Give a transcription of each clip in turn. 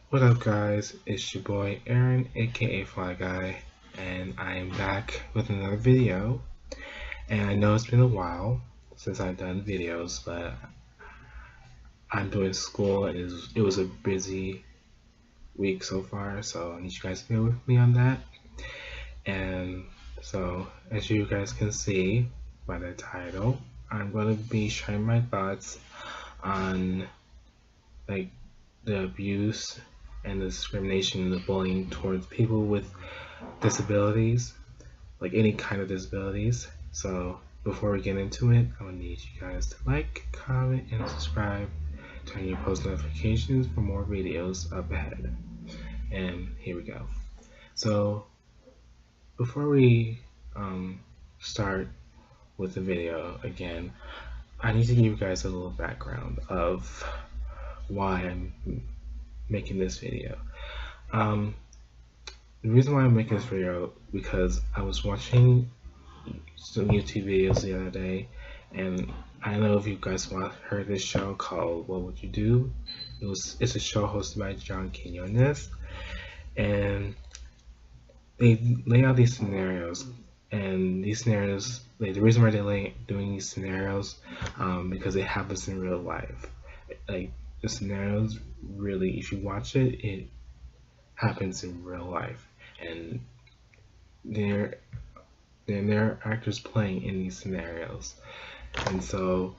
What up guys, it's your boy Aaron aka Fly Guy, and I am back with another video. And I know it's been a while since I've done videos, but I'm doing school and it was a busy week so far, so I need you guys to bear with me on that. And so as you guys can see by the title, I'm going to be sharing my thoughts on like the abuse and the discrimination and the bullying towards people with disabilities, like any kind of disabilities. So before we get into it, I would need you guys to like, comment, and subscribe, turn your post notifications for more videos up ahead. And here we go. So before we start with the video again, I need to give you guys a little background of why I'm making this video. The reason why I'm making this video because I was watching some YouTube videos the other day, and I don't know if you guys heard this show called What Would You Do? It's a show hosted by John Quinones, and they lay out these scenarios, and these scenarios, like the reason why they're doing these scenarios, because it happens in real life. Like the scenarios, really, if you watch it, it happens in real life, and there are actors playing in these scenarios. And so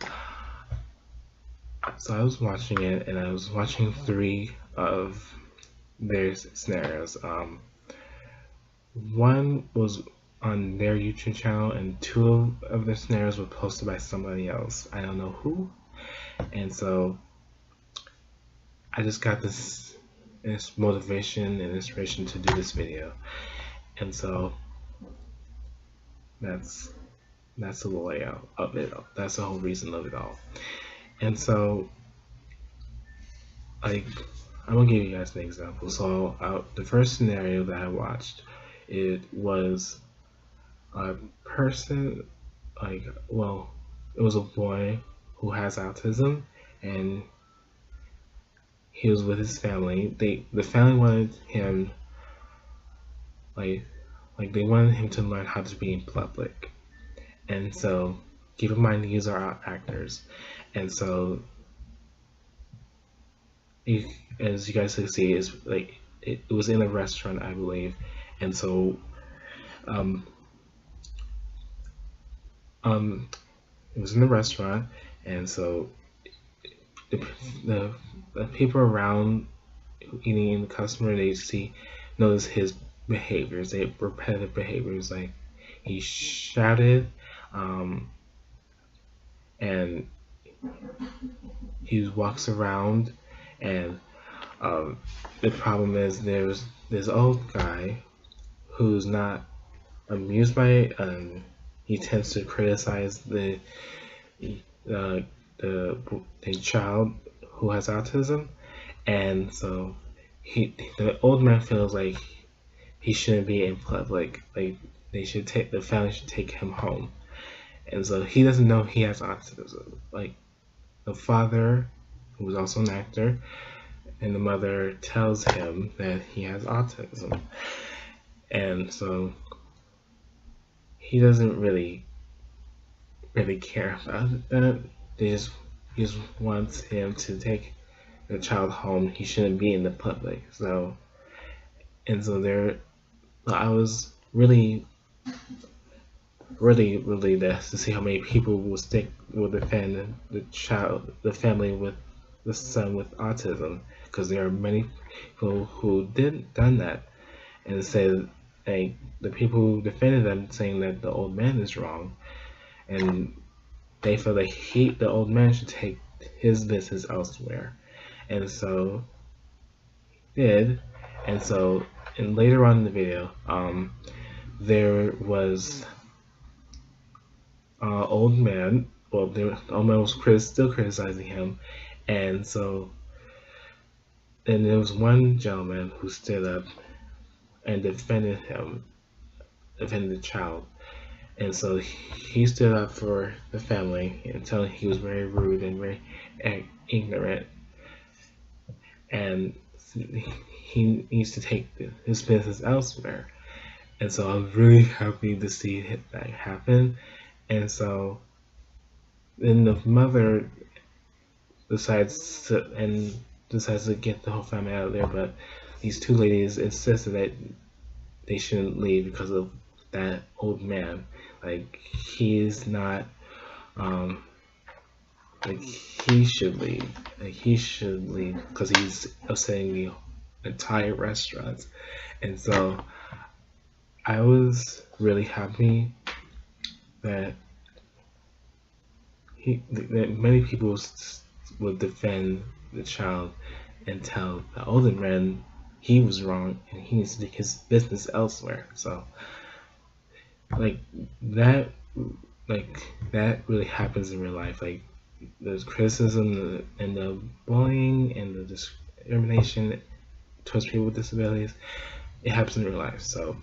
I was watching it, and I was watching 3 of their scenarios. One was on their YouTube channel, and 2 of the scenarios were posted by somebody else. I don't know who. And so I just got this motivation and inspiration to do this video. And so that's the layout of it. That's the whole reason of it all. And so, like, I'm gonna give you guys an example. So the first scenario that I watched, it was a person, it was a boy who has autism, and he was with his family. The family wanted him, they wanted him to learn how to be in public. And so keep in mind these are actors, and so as you guys can see, is like it was in a restaurant, I believe. And so it was in the restaurant, and so the people around eating in the customer, they notice his behaviors, repetitive behaviors, like he shouted, and he walks around, and the problem is there's this old guy who's not amused by it, and he tends to criticize the child who has autism. And so the old man feels like he shouldn't be in public, like the family should take him home. And so he doesn't know he has autism. Like the father, who is also an actor, and the mother tells him that he has autism. And so he doesn't really care about that. He just wants him to take the child home. He shouldn't be in the public. So I was really there to see how many people will defend the family with the son with autism, because there are many people who done that and said, like, the people who defended them saying that the old man is wrong, and they feel like the old man should take his business elsewhere. And so he did. And so, and later on in the video, there was old man. Well, the old man was still criticizing him, and so then there was one gentleman who stood up and defended the child. And so he stood up for the family and telling he was very rude and very ignorant. And he needs to take his business elsewhere. And so I'm really happy to see that happen. And so then the mother decides to get the whole family out of there, but these two ladies insisted that they shouldn't leave because of that old man. Like, he's not like, he should leave. Like, he should leave because he's upsetting the entire restaurant. And so I was really happy that that many people would defend the child and tell the older man he was wrong and he needs to take his business elsewhere. So like that that really happens in real life. Like, there's criticism and the bullying and the discrimination towards people with disabilities. It happens in real life. So,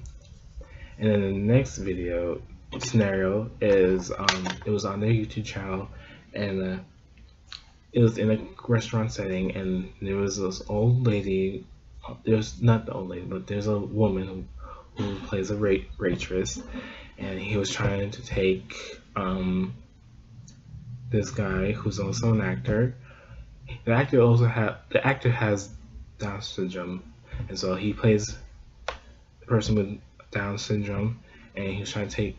and then the next video scenario is it was on their YouTube channel, and it was in a restaurant setting, and there was this old lady. There's not the old lady, but there's a woman who plays a waitress, and he was trying to take this guy who's also an actor. The actor has Down syndrome, and so he plays the person with Down syndrome, and he was trying to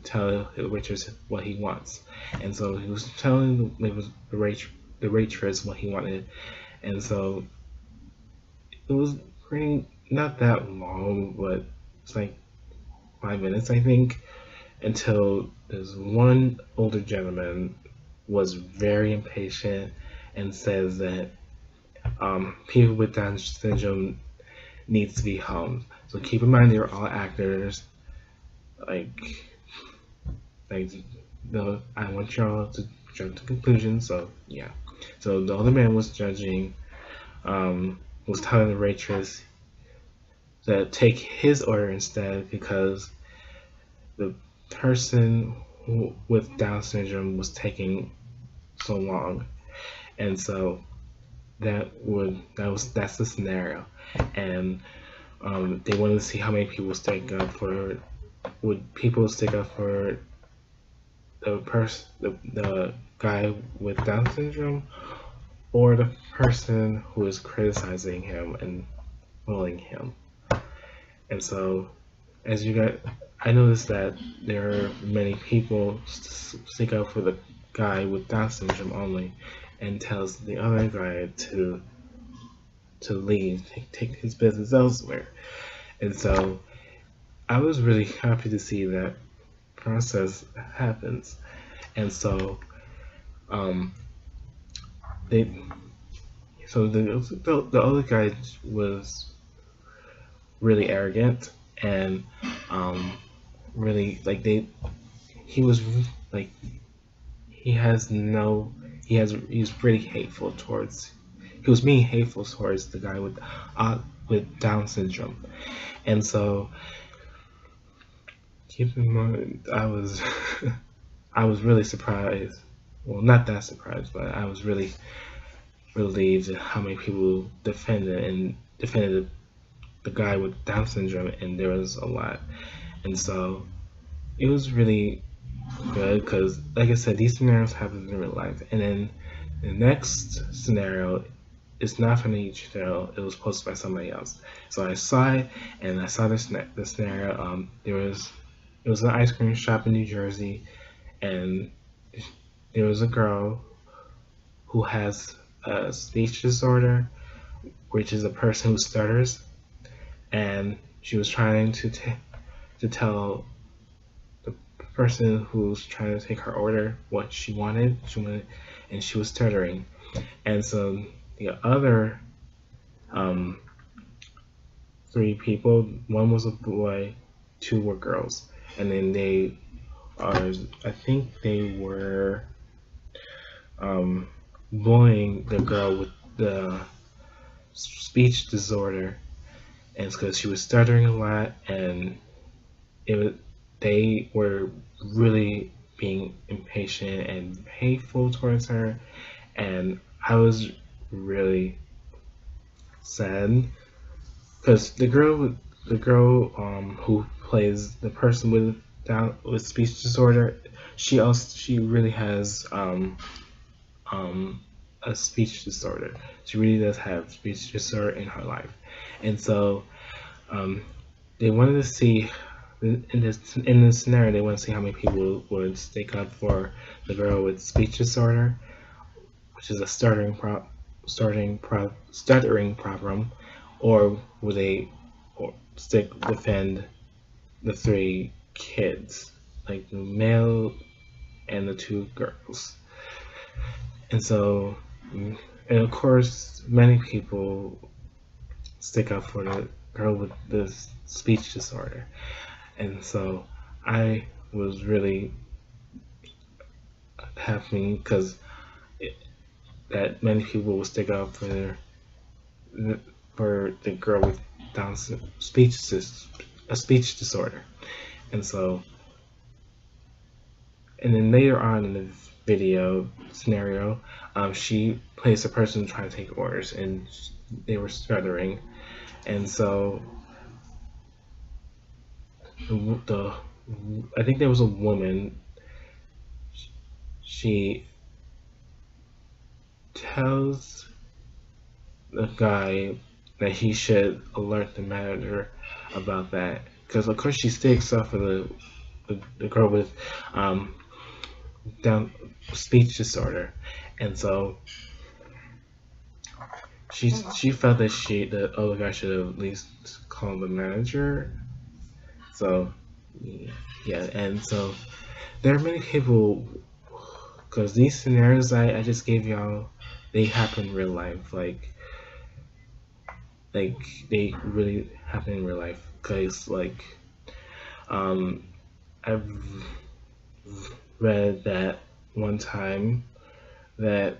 tell the waitress what he wants. And so he was telling the waitress what he wanted, and so it was pretty not that long, but it's like 5 minutes, I think, until this one older gentleman was very impatient and says that people with Down syndrome needs to be home. So keep in mind, they're all actors. I want y'all to jump to conclusions. So yeah. So the older man was judging, was telling the waitress that take his order instead because the person with Down syndrome was taking so long. And so that's the scenario. And they wanted to see how many people would people stick up for the guy with Down syndrome, or the person who is criticizing him and bullying him. And so, I noticed that there are many people stick up for the guy with Down syndrome only, and tells the other guy to leave, take his business elsewhere. And so I was really happy to see that process happens. And so the other guy was really arrogant and really he's pretty hateful towards he was being hateful towards the guy with Down syndrome. And so keep in mind, I was I was really surprised. Well, not that surprised, but I was really relieved at how many people defended the guy with Down syndrome, and there was a lot. And so it was really good because, like I said, these scenarios happen in real life. And then the next scenario is not from the YouTube channel. It was posted by somebody else. So I saw it, and I saw the scenario. It was an ice cream shop in New Jersey, and there was a girl who has a speech disorder, which is a person who stutters, and she was trying to tell the person who's trying to take her order what she wanted, and she was stuttering. And so the other 3 people, one was a boy, 2 were girls, and then I think they were bullying the girl with the speech disorder, and it's because she was stuttering a lot, and they were really being impatient and hateful towards her. And I was really sad because the girl who plays the person with speech disorder, she really has um a speech disorder. She really does have speech disorder in her life, and so um they wanted to see in this scenario, they want to see how many people would stick up for the girl with speech disorder, which is a stuttering problem, or would they defend the three kids, like the male and the two girls. And so, and of course, many people stick up for the girl with the speech disorder. And so I was really happy because that many people will stick up for the girl with Down a speech disorder, and so, and then later on in the video scenario, she plays a person trying to take orders, and they were stuttering, and so the I think there was a woman. She tells the guy that he should alert the manager about that, because of course she sticks up for the girl with um, down speech disorder, and so she felt that the other guy should have at least called the manager. So yeah, and so there are many people, because these scenarios I just gave y'all, they happen in real life, like they really happen in real life, because like I've read that one time that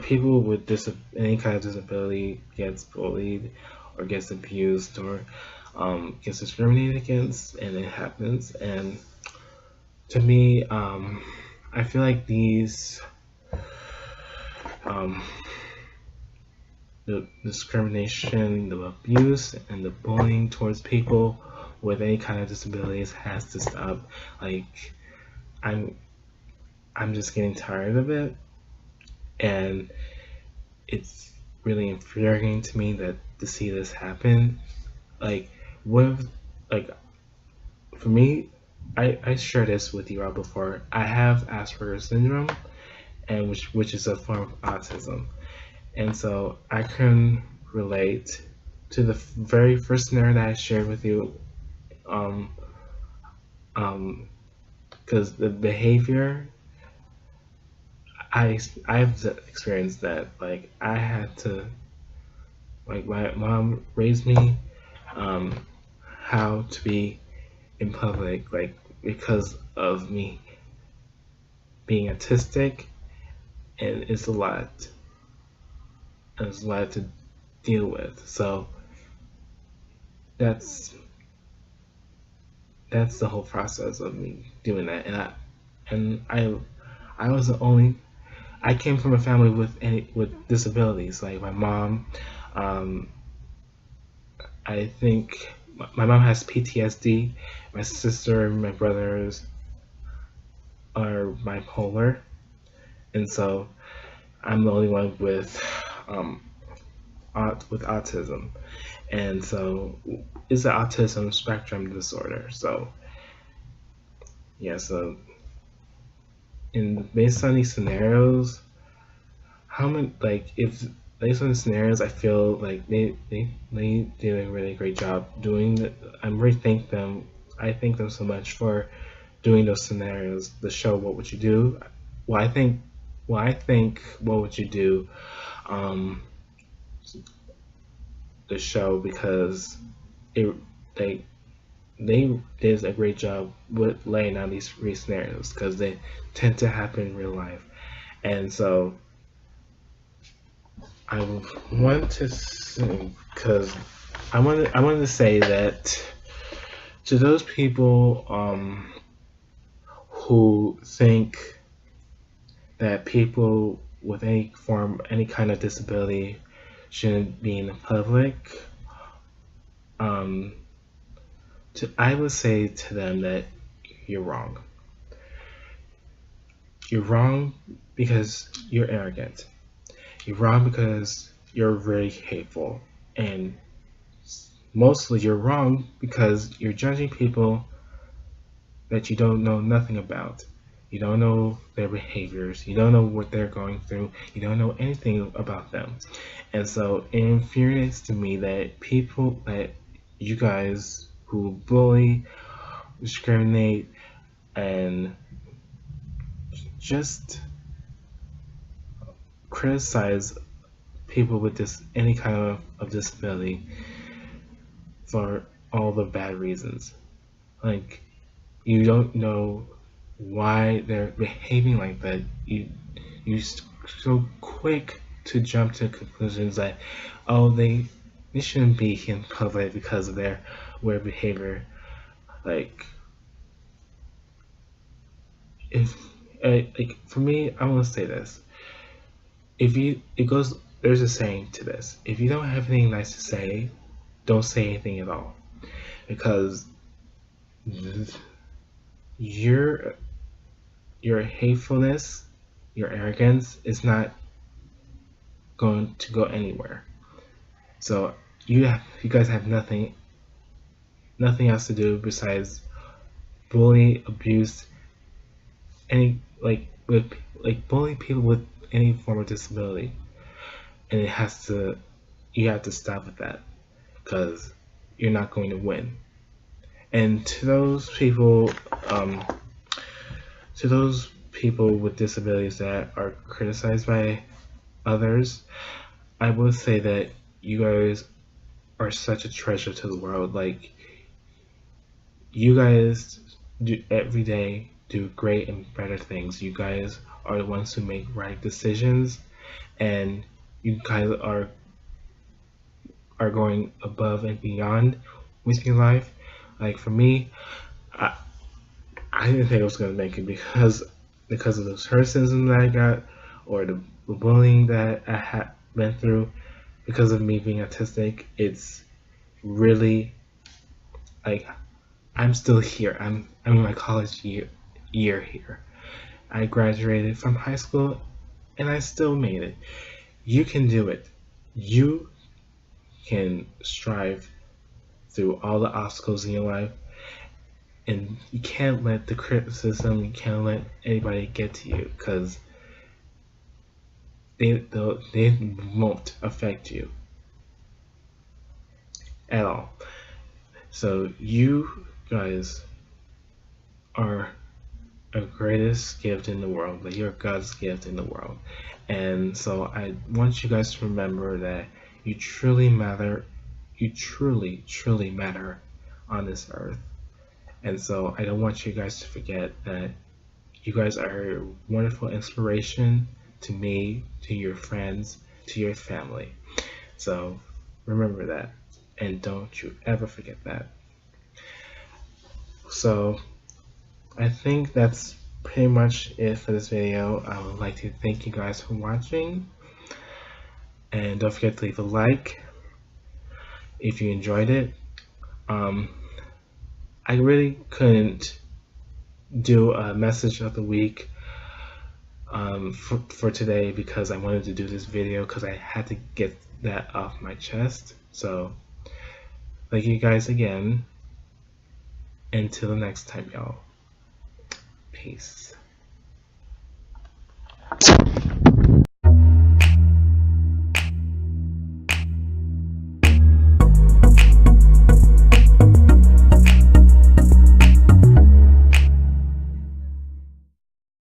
people with any kind of disability gets bullied or gets abused or gets discriminated against, and it happens. And to me, I feel like the discrimination, the abuse, and the bullying towards people with any kind of disabilities has to stop. Like, I'm just getting tired of it, and it's really infuriating to me to see this happen. Like, like, for me, I shared this with you all before. I have Asperger's syndrome, and which is a form of autism, and so I can relate to the very first scenario that I shared with you. Because the behavior, I've experienced that. Like, I had to, like, my mom raised me how to be in public, like, because of me being autistic, and it's a lot. There's a lot to deal with. So that's the whole process of me doing that. And I was the only. I came from a family with disabilities. Like my mom, I think my mom has PTSD. My sister and my brothers are bipolar, and so I'm the only one with autism, and so it's an autism spectrum disorder. So yeah, so based on these scenarios, how many, like, if based on the scenarios, I feel like they did a really great job doing it. I thank them so much for doing those scenarios. The show What Would You Do? I think What Would You Do, the show, because they did a great job with laying out these three scenarios, because they tend to happen in real life. And so I want to, because I wanted to say that to those people who think that people with any kind of disability shouldn't be in the public, um, I would say to them that you're wrong. You're wrong because you're arrogant. You're wrong because you're very hateful. And mostly you're wrong because you're judging people that you don't know nothing about. You don't know their behaviors. You don't know what they're going through. You don't know anything about them. And so it infuriates to me that you guys who bully, discriminate, and just criticize people with any kind of disability for all the bad reasons. Like, you don't know why they're behaving like that. You so quick to jump to conclusions that, oh, they shouldn't be in public because of their weird behavior. Like, if like for me, I want to say this: there's a saying to this. If you don't have anything nice to say, don't say anything at all, because your hatefulness, your arrogance is not going to go anywhere. So you guys have nothing else to do besides bully, abuse, bully people with any form of disability, and you have to stop with that, because you're not going to win. And to those people with disabilities that are criticized by others, I will say that you guys are such a treasure to the world. Like, you guys do every day do great and better things. You guys are the ones who make right decisions, and you guys are going above and beyond with your life. Like, for me, I didn't think I was gonna make it because of the criticism that I got, or the bullying that I had been through because of me being autistic. It's really, like, I'm still here. I'm in my college year here. I graduated from high school and I still made it. You can do it. You can strive through all the obstacles in your life, and you can't let the criticism, you can't let anybody get to you, because they won't affect you at all. So you guys are a greatest gift in the world. Like, you're God's gift in the world. And so I want you guys to remember that you truly matter. You truly, truly matter on this earth. And so I don't want you guys to forget that you guys are a wonderful inspiration to me, to your friends, to your family. So remember that, and don't you ever forget that. So I think that's pretty much it for this video. I would like to thank you guys for watching, and don't forget to leave a like if you enjoyed it. I really couldn't do a message of the week for today, because I wanted to do this video because I had to get that off my chest. So thank you guys again. Until the next time, y'all. Peace.